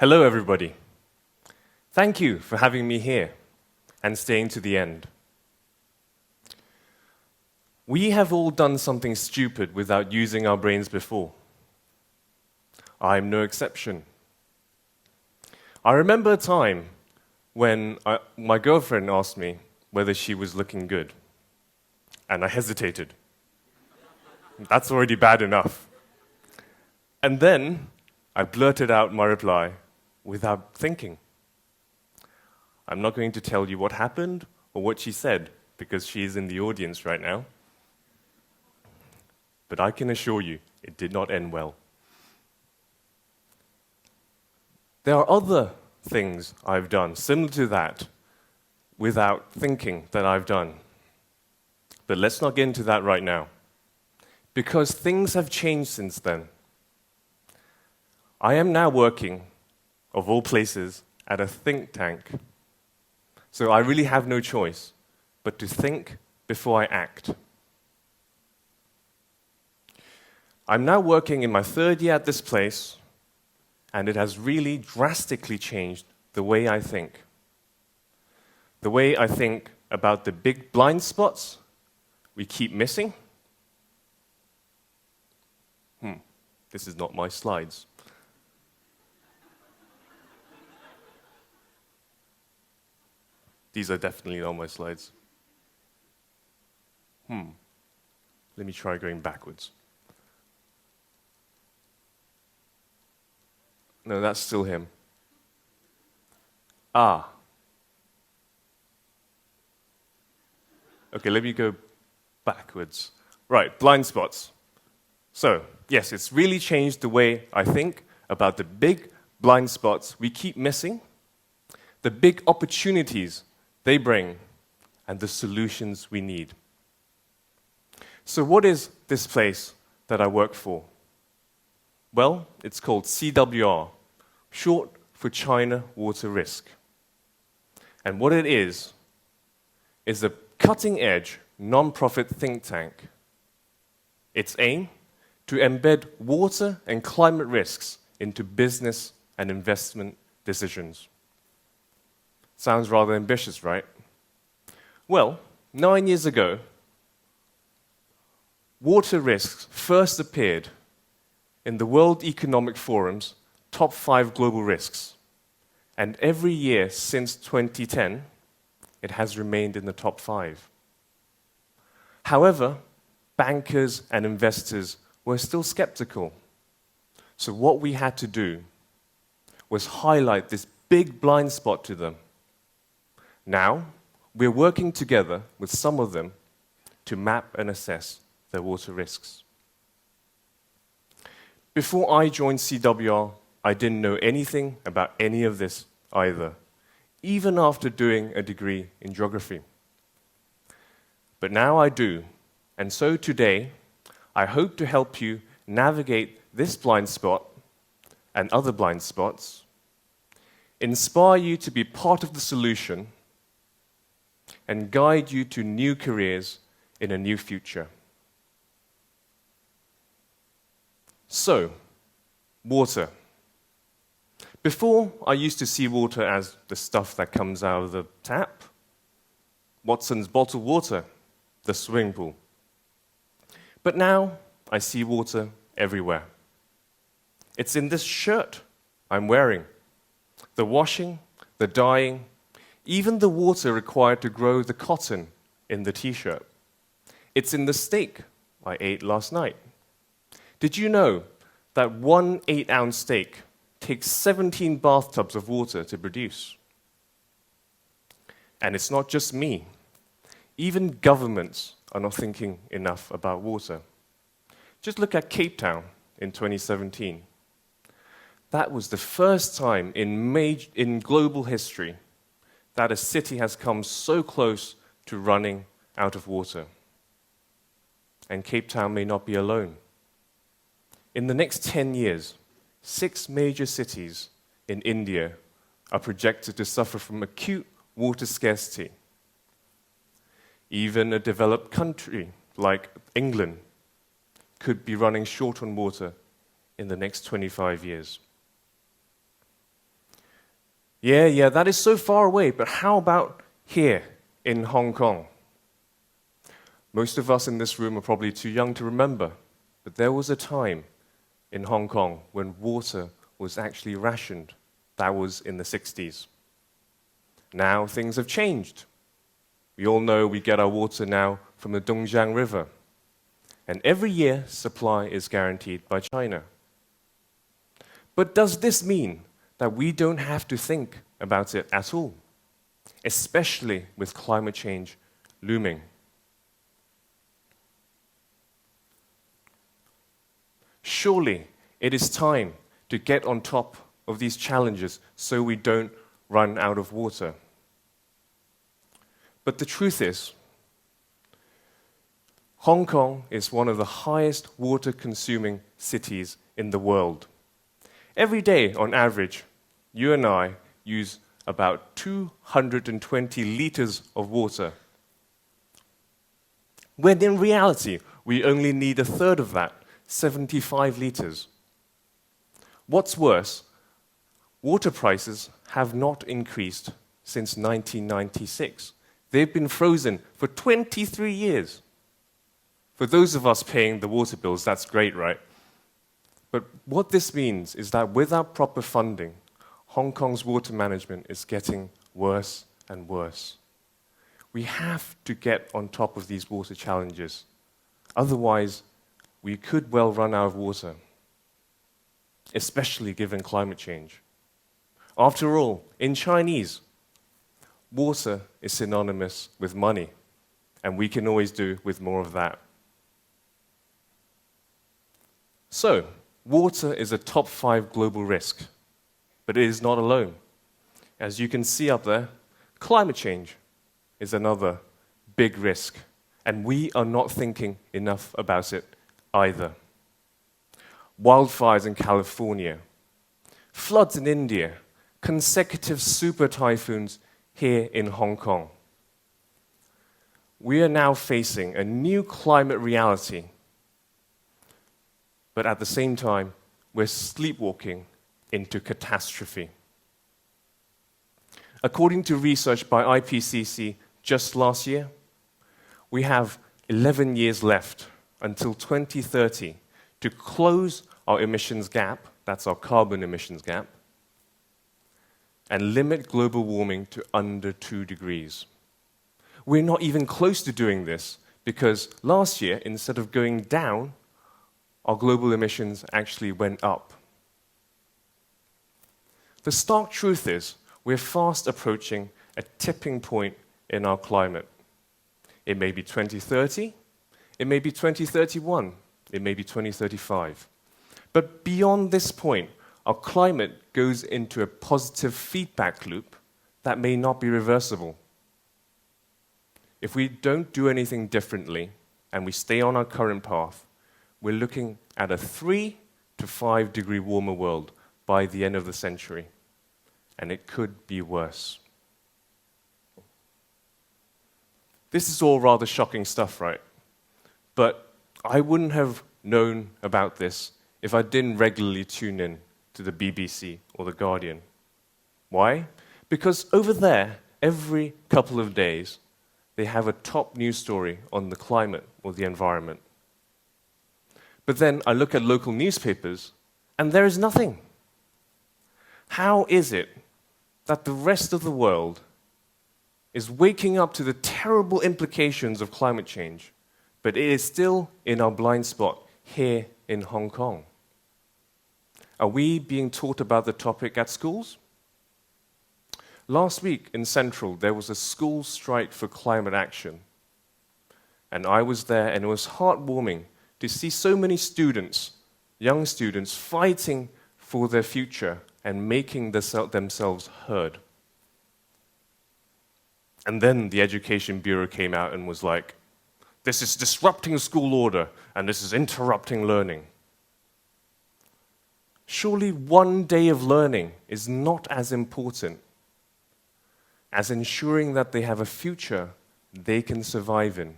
Hello, everybody. Thank you for having me here and staying to the end. We have all done something stupid without using our brains before. I'm no exception. I remember a time when my girlfriend asked me whether she was looking good, and I hesitated. That's already bad enough. And then I blurted out my reply without thinking. I'm not going to tell you what happened or what she said, because she is in the audience right now. But I can assure you, it did not end well. There are other things I've done similar to that without thinking that I've done. But let's not get into that right now, because things have changed since then. I am now working, of all places, at a think tank. So I really have no choice but to think before I act. I'm now working in my third year at this place, and it has really drastically changed the way I think. The way I think about the big blind spots we keep missing. This is not my slides. These are definitely not my slides. Let me try going backwards. No, that's still him. Okay, let me go backwards. Right, blind spots. So, yes, it's really changed the way I think about the big blind spots we keep missing, the big opportunities they bring, and the solutions we need. So what is this place that I work for? Well, it's called CWR, short for China Water Risk. And what it is a cutting-edge, non-profit think tank. Its aim? To embed water and climate risks into business and investment decisions. Sounds rather ambitious, right? Well, 9 years ago, water risks first appeared in the World Economic Forum's top 5 global risks. And every year since 2010, it has remained in the top 5. However, bankers and investors were still skeptical. So what we had to do was highlight this big blind spot to them. Now, we're working together with some of them to map and assess their water risks. Before I joined CWR, I didn't know anything about any of this either, even after doing a degree in geography. But now I do, and so today, I hope to help you navigate this blind spot and other blind spots, inspire you to be part of the solution, and guide you to new careers in a new future. So, water. Before, I used to see water as the stuff that comes out of the tap, Watson's bottled water, the swimming pool. But now, I see water everywhere. It's in this shirt I'm wearing, the washing, the dyeing, even the water required to grow the cotton in the t-shirt. It's in the steak I ate last night. Did you know that 1 8-ounce steak takes 17 bathtubs of water to produce? And it's not just me. Even governments are not thinking enough about water. Just look at Cape Town in 2017. That was the first time in global history that a city has come so close to running out of water. And Cape Town may not be alone. In the next 10 years, 6 major cities in India are projected to suffer from acute water scarcity. Even a developed country like England could be running short on water in the next 25 years. Yeah, that is so far away, but how about here in Hong Kong? Most of us in this room are probably too young to remember, but there was a time in Hong Kong when water was actually rationed. That was in the 60s. Now things have changed. We all know we get our water now from the Dongjiang River. And every year, supply is guaranteed by China. But does this mean that we don't have to think about it at all, especially with climate change looming? Surely it is time to get on top of these challenges so we don't run out of water. But the truth is, Hong Kong is one of the highest water-consuming cities in the world. Every day, on average, you and I use about 220 liters of water, when in reality, we only need a third of that, 75 liters. What's worse, water prices have not increased since 1996. They've been frozen for 23 years. For those of us paying the water bills, that's great, right? But what this means is that without proper funding, Hong Kong's water management is getting worse and worse. We have to get on top of these water challenges. Otherwise, we could well run out of water, especially given climate change. After all, in Chinese, water is synonymous with money, and we can always do with more of that. So, water is a top 5 global risk, but it is not alone. As you can see up there, climate change is another big risk, and we are not thinking enough about it either. Wildfires in California, floods in India, consecutive super typhoons here in Hong Kong. We are now facing a new climate reality, but at the same time, we're sleepwalking into catastrophe. According to research by IPCC just last year, we have 11 years left until 2030 to close our emissions gap, that's our carbon emissions gap, and limit global warming to under 2 degrees. We're not even close to doing this because last year, instead of going down, our global emissions actually went up. The stark truth is, we're fast approaching a tipping point in our climate. It may be 2030, it may be 2031, it may be 2035. But beyond this point, our climate goes into a positive feedback loop that may not be reversible. If we don't do anything differently and we stay on our current path, we're looking at a 3 to 5 degree warmer world by the end of the century. And it could be worse. This is all rather shocking stuff, right? But I wouldn't have known about this if I didn't regularly tune in to the BBC or The Guardian. Why? Because over there, every couple of days, they have a top news story on the climate or the environment. But then I look at local newspapers, and there is nothing. How is it that the rest of the world is waking up to the terrible implications of climate change, but it is still in our blind spot here in Hong Kong? Are we being taught about the topic at schools? Last week in Central, there was a school strike for climate action. And I was there, and it was heartwarming to see so many students, young students, fighting for their future and making themselves heard. And then the Education Bureau came out and was like, this is disrupting school order, and this is interrupting learning. Surely one day of learning is not as important as ensuring that they have a future they can survive in.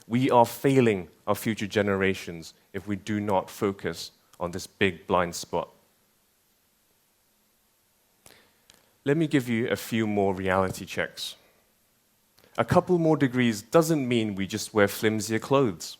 We are failing our future generations if we do not focus on this big blind spot. Let me give you a few more reality checks. A couple more degrees doesn't mean we just wear flimsier clothes.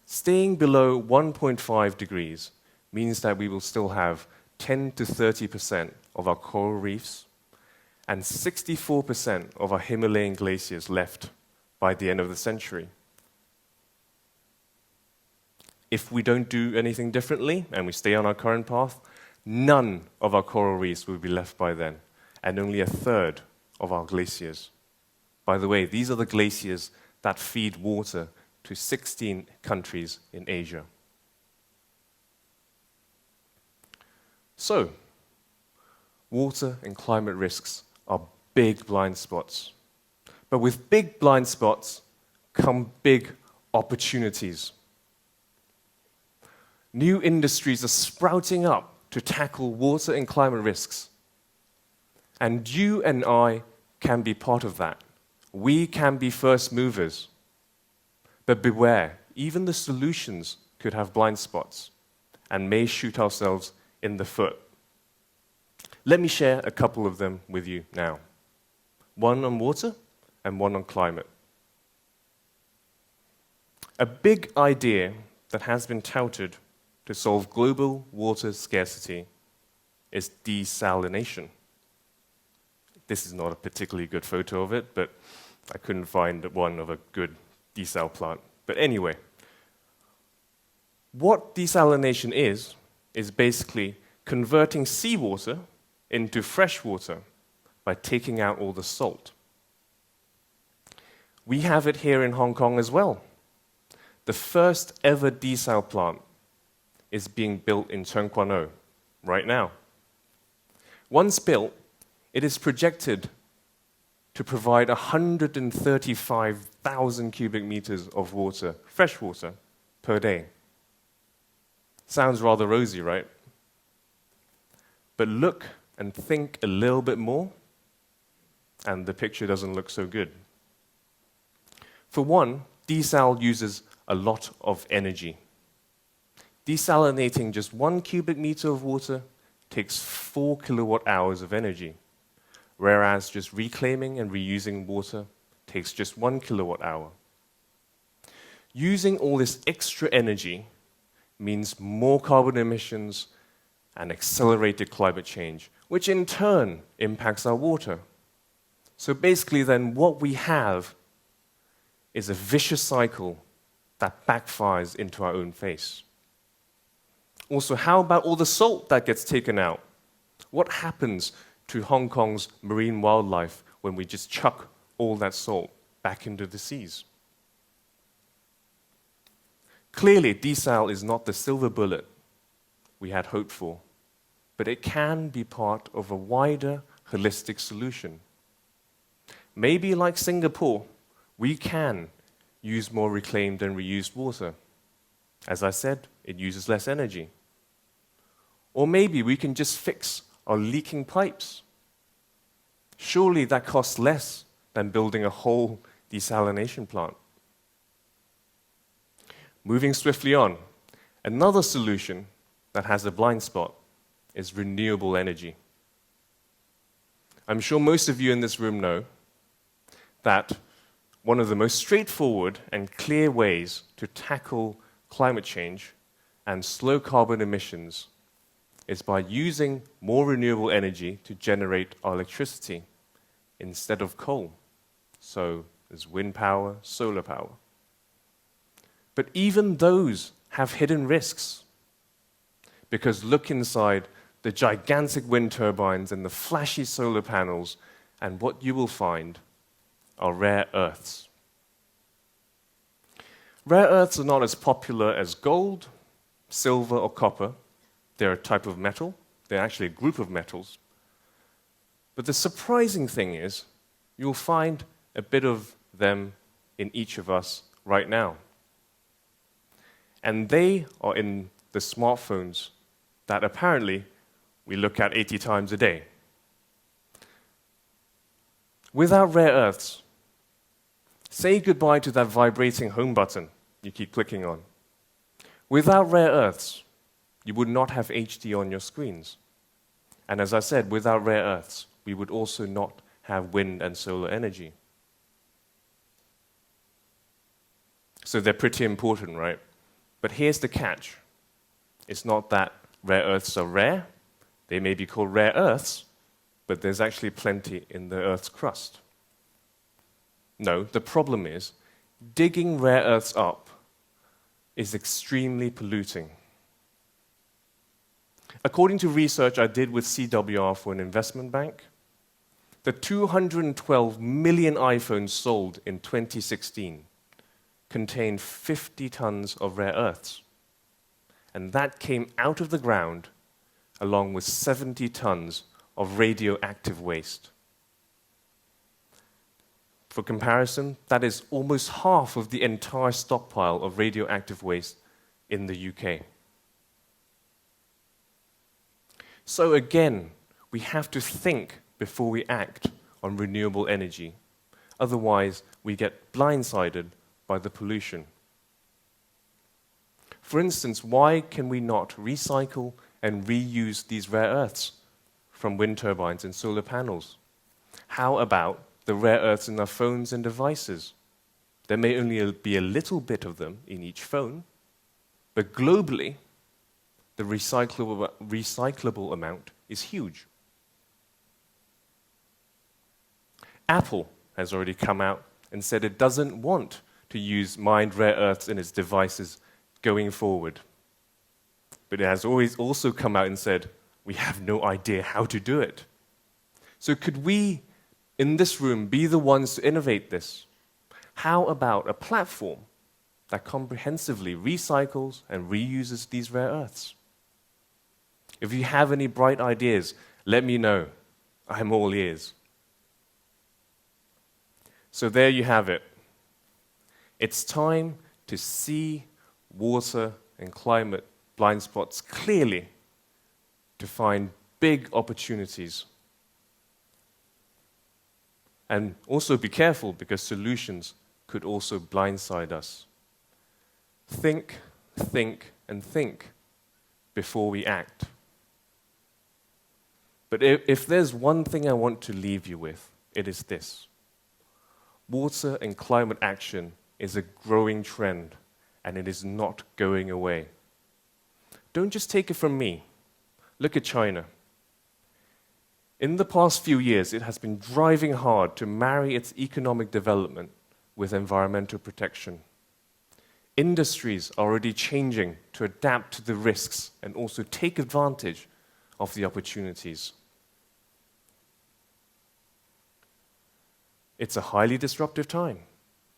Staying below 1.5 degrees means that we will still have 10 to 30% of our coral reefs and 64% of our Himalayan glaciers left by the end of the century. If we don't do anything differently and we stay on our current path, none of our coral reefs will be left by then, and only a third of our glaciers. By the way, these are the glaciers that feed water to 16 countries in Asia. So, water and climate risks are big blind spots. But with big blind spots come big opportunities. New industries are sprouting up to tackle water and climate risks. And you and I can be part of that. We can be first movers. But beware, even the solutions could have blind spots and may shoot ourselves in the foot. Let me share a couple of them with you now. One on water and one on climate. A big idea that has been touted to solve global water scarcity is desalination. This is not a particularly good photo of it, but I couldn't find one of a good desal plant. But anyway, what desalination is basically converting seawater into fresh water by taking out all the salt. We have it here in Hong Kong as well. The first ever desal plant is being built in Tseung Kwan O right now. Once built, it is projected to provide 135,000 cubic meters of water, fresh water, per day. Sounds rather rosy, right? But look and think a little bit more, and the picture doesn't look so good. For one, desal uses a lot of energy. Desalinating just 1 cubic meter of water takes 4 kilowatt hours of energy, whereas just reclaiming and reusing water takes just 1 kilowatt hour. Using all this extra energy means more carbon emissions and accelerated climate change, which in turn impacts our water. So basically then what we have is a vicious cycle that backfires into our own face. Also, how about all the salt that gets taken out? What happens to Hong Kong's marine wildlife when we just chuck all that salt back into the seas? Clearly, desal is not the silver bullet we had hoped for, but it can be part of a wider, holistic solution. Maybe like Singapore, we can use more reclaimed and reused water. As I said, it uses less energy. Or maybe we can just fix our leaking pipes. Surely that costs less than building a whole desalination plant. Moving swiftly on, another solution that has a blind spot is renewable energy. I'm sure most of you in this room know that one of the most straightforward and clear ways to tackle climate change and slow carbon emissions is by using more renewable energy to generate our electricity instead of coal. So there's wind power, solar power. But even those have hidden risks, because look inside the gigantic wind turbines and the flashy solar panels, and what you will find are rare earths. Rare earths are not as popular as gold, silver, or copper. They're a type of metal. They're actually a group of metals. But the surprising thing is, you'll find a bit of them in each of us right now. And they are in the smartphones that apparently we look at 80 times a day. Without rare earths, say goodbye to that vibrating home button you keep clicking on. Without rare earths, you would not have HD on your screens. And as I said, without rare earths, we would also not have wind and solar energy. So they're pretty important, right? But here's the catch. It's not that rare earths are rare. They may be called rare earths, but there's actually plenty in the Earth's crust. No, the problem is, digging rare earths up is extremely polluting. According to research I did with CWR for an investment bank, the 212 million iPhones sold in 2016 contained 50 tons of rare earths. And that came out of the ground along with 70 tons of radioactive waste. For comparison, that is almost half of the entire stockpile of radioactive waste in the UK. So again, we have to think before we act on renewable energy. Otherwise, we get blindsided by the pollution. For instance, why can we not recycle and reuse these rare earths from wind turbines and solar panels? How about the rare earths in our phones and devices? There may only be a little bit of them in each phone, but globally, the recyclable amount is huge. Apple has already come out and said it doesn't want to use mined rare earths in its devices going forward. But it has always also come out and said, we have no idea how to do it. So could we, in this room, be the ones to innovate this? How about a platform that comprehensively recycles and reuses these rare earths? If you have any bright ideas, let me know. I'm all ears. So there you have it. It's time to see water and climate blind spots clearly, to find big opportunities. And also be careful, because solutions could also blindside us. Think, and think before we act. But if there's one thing I want to leave you with, it is this. Water and climate action is a growing trend, and it is not going away. Don't just take it from me. Look at China. In the past few years, it has been driving hard to marry its economic development with environmental protection. Industries are already changing to adapt to the risks and also take advantage of the opportunities. It's a highly disruptive time.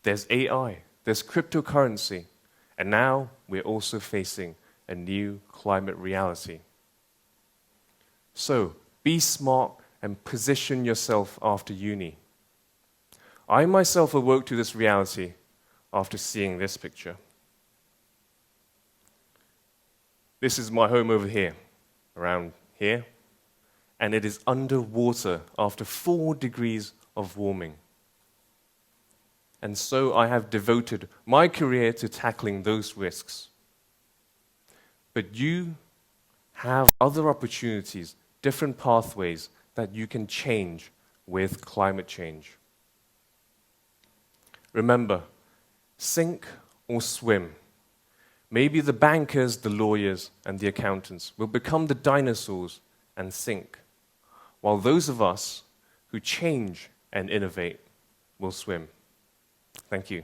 There's AI, there's cryptocurrency, and now we're also facing a new climate reality. So, be smart and position yourself after uni. I myself awoke to this reality after seeing this picture. This is my home over here, around here, and it is underwater after 4 degrees of warming. And so I have devoted my career to tackling those risks. But you have other opportunities, different pathways that you can change with climate change. Remember, sink or swim. Maybe the bankers, the lawyers, and the accountants will become the dinosaurs and sink, while those of us who change and innovate will swim. Thank you.